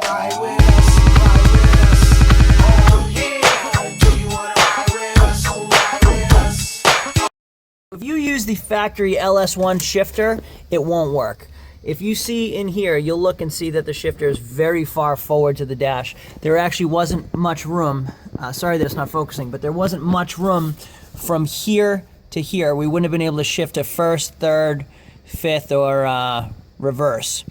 ride with us? Ride with us. Oh yeah. Do you wanna ride with us? Ride with us. If you use the factory LS1 shifter, it won't work. If you see in here, you'll look and see that the shifter is very far forward to the dash. There actually wasn't much room. Sorry that it's not focusing, but there wasn't much room from here to here. We wouldn't have been able to shift to first, third, fifth, or reverse.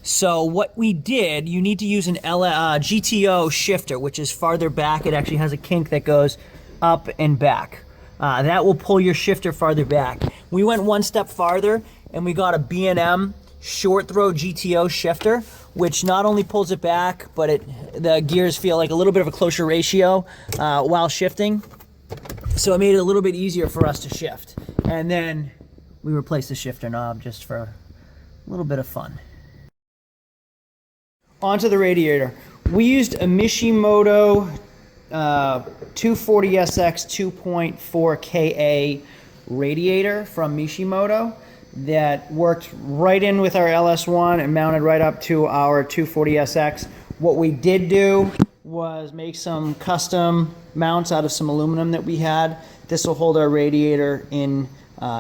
So what we did, you need to use an GTO shifter, which is farther back. It actually has a kink that goes up and back. That will pull your shifter farther back. We went one step farther and we got a B&M short throw GTO shifter, which not only pulls it back, but the gears feel like a little bit of a closer ratio while shifting. So it made it a little bit easier for us to shift. And then we replaced the shifter knob just for a little bit of fun. Onto the radiator. We used a Mishimoto 240sx 2.4 Ka radiator from Mishimoto that worked right in with our LS1 and mounted right up to our 240sx. What we did do was make some custom mounts out of some aluminum that we had. This will hold our radiator in.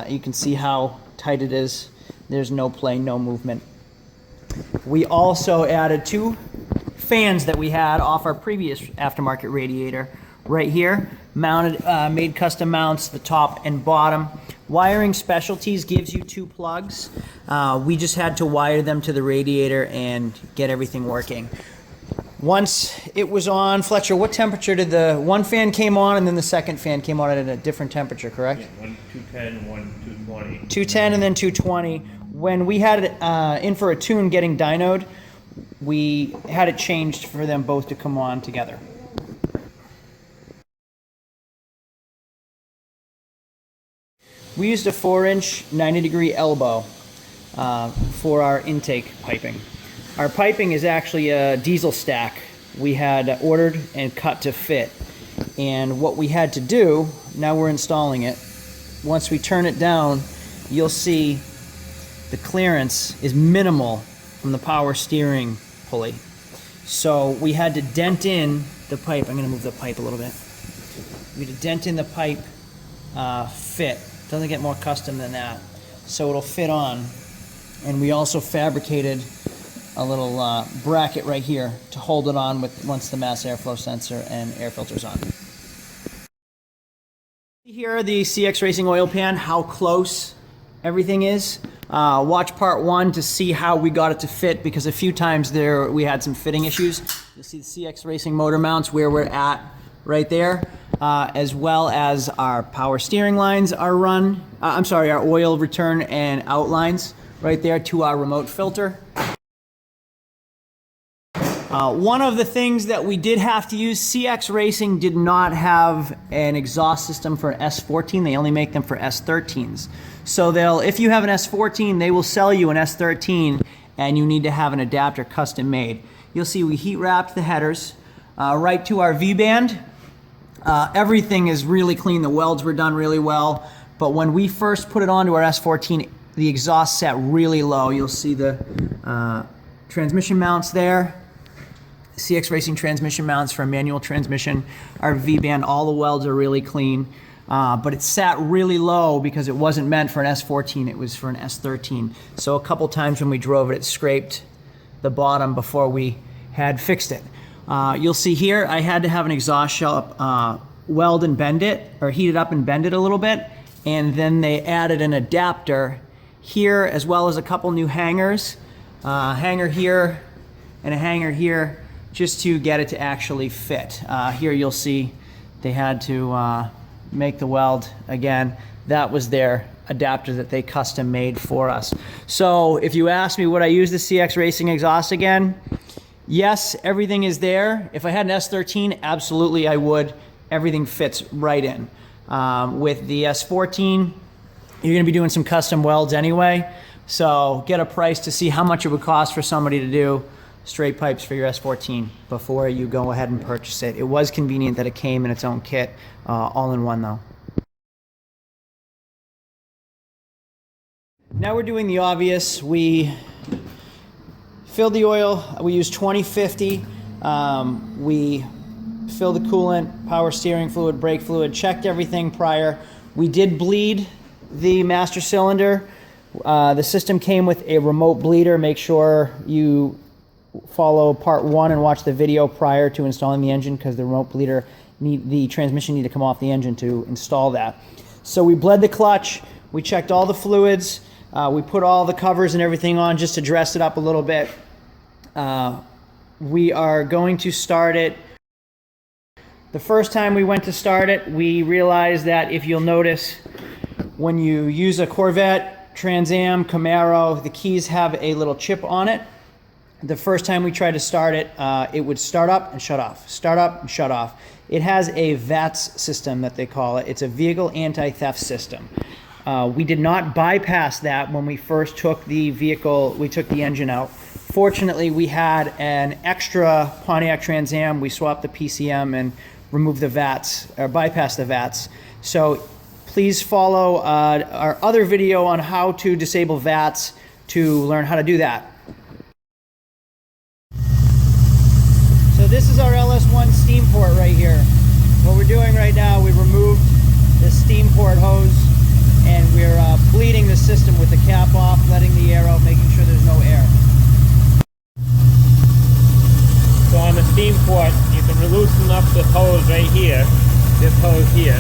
You can see how tight it is. There's no play, no movement. We also added two fans that we had off our previous aftermarket radiator right here, mounted, made custom mounts, the top and bottom. Wiring Specialties gives you two plugs. We just had to wire them to the radiator and get everything working. Once it was on, Fletcher, what temperature did the one fan came on and then the second fan came on at a different temperature, correct? Yeah, one 210, one 220. 210 and then 220. When we had it in for a tune getting dynoed, we had it changed for them both to come on together. We used a 4-inch 90-degree elbow for our intake piping. Our piping is actually a diesel stack we had ordered and cut to fit. And what we had to do, now we're installing it, once we turn it down, you'll see the clearance is minimal from the power steering pulley. So we had to dent in the pipe. I'm going to move the pipe a little bit. We had to dent in the pipe fit. Doesn't get more custom than that. So it'll fit on. And we also fabricated a little bracket right here to hold it on once the mass airflow sensor and air filter's on. Here are the CX Racing oil pan, how close everything is. Watch part 1 to see how we got it to fit, because a few times there we had some fitting issues. You'll see the CX Racing motor mounts where we're at right there, as well as our power steering lines are run. Our oil return and out lines right there to our remote filter. One of the things that we did have to use, CX Racing did not have an exhaust system for an S14. They only make them for S13s. So if you have an S14, they will sell you an S13 and you need to have an adapter custom made. You'll see we heat wrapped the headers right to our V-band. Everything is really clean. The welds were done really well. But when we first put it onto our S14, the exhaust sat really low. You'll see the transmission mounts there. CX Racing transmission mounts for a manual transmission. Our V-band, all the welds are really clean. But it sat really low because it wasn't meant for an S14, it was for an S13. So a couple times when we drove it, it scraped the bottom before we had fixed it. You'll see here, I had to have an exhaust shell weld and bend it, or heat it up and bend it a little bit. And then they added an adapter here, as well as a couple new hangers. Hanger here and a hanger here, just to get it to actually fit. Here you'll see they had to make the weld again. That was their adapter that they custom made for us. So if you ask me would I use the CX Racing exhaust again, yes, everything is there. If I had an S13, absolutely I would. Everything fits right in. With the S14, you're gonna be doing some custom welds anyway, so get a price to see how much it would cost for somebody to do straight pipes for your S14 before you go ahead and purchase it. It was convenient that it came in its own kit, all in one though. Now we're doing the obvious. We filled the oil. We used 2050. We filled the coolant, power steering fluid, brake fluid, checked everything prior. We did bleed the master cylinder. The system came with a remote bleeder. Make sure you follow part 1 and watch the video prior to installing the engine, because the remote bleeder, the transmission need to come off the engine to install that. So we bled the clutch. We checked all the fluids. We put all the covers and everything on just to dress it up a little bit. We are going to start it. The first time we went to start it, we realized that, if you'll notice, when you use a Corvette, Trans Am, Camaro, the keys have a little chip on it. The first time we tried to start it, it would start up and shut off, start up and shut off. It has a VATS system that they call it. It's a vehicle anti-theft system. We did not bypass that when we first took the vehicle, we took the engine out. Fortunately, we had an extra Pontiac Trans Am. We swapped the PCM and removed the VATS, or bypassed the VATS. So please follow our other video on how to disable VATS to learn how to do that. So this is our LS1 steam port right here. What we're doing right now, we removed the steam port hose, and we're bleeding the system with the cap off, letting the air out, making sure there's no air. So on the steam port, you can loosen up the hose right here, this hose here,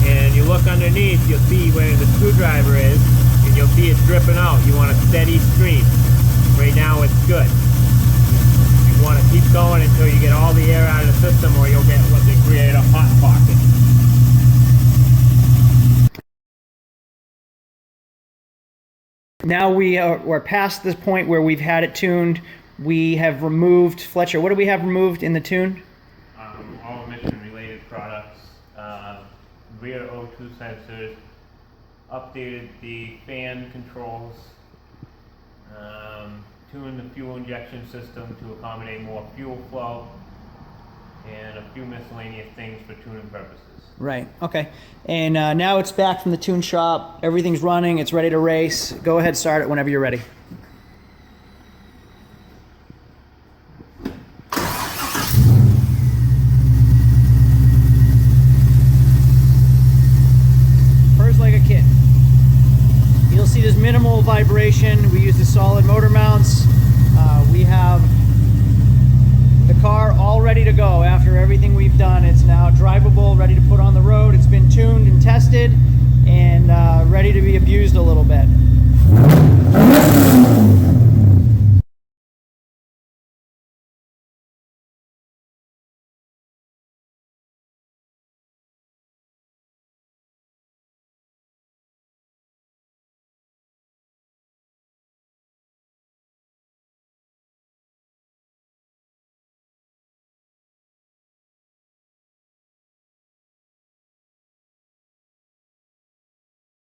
and you look underneath, you'll see where the screwdriver is, and you'll see it's dripping out. You want a steady stream. Right now it's good. You want to keep going until you get all the air out of the system, or you'll get what they create, a hot pocket. Now we're past this point where we've had it tuned. We have removed, Fletcher, what do we have removed in the tune? All emission-related products, rear O2 sensors, updated the fan controls, tuned the fuel injection system to accommodate more fuel flow, and a few miscellaneous things for tuning purposes. Right, okay. And now it's back from the tune shop. Everything's running, it's ready to race. Go ahead, start it whenever you're ready. Purrs like a kid. You'll see there's minimal vibration. We use the solid motor mounts. We have the car all ready to go after everything we've done. It's now drivable, ready to put on the road. It's been tuned and tested, and ready to be abused a little bit.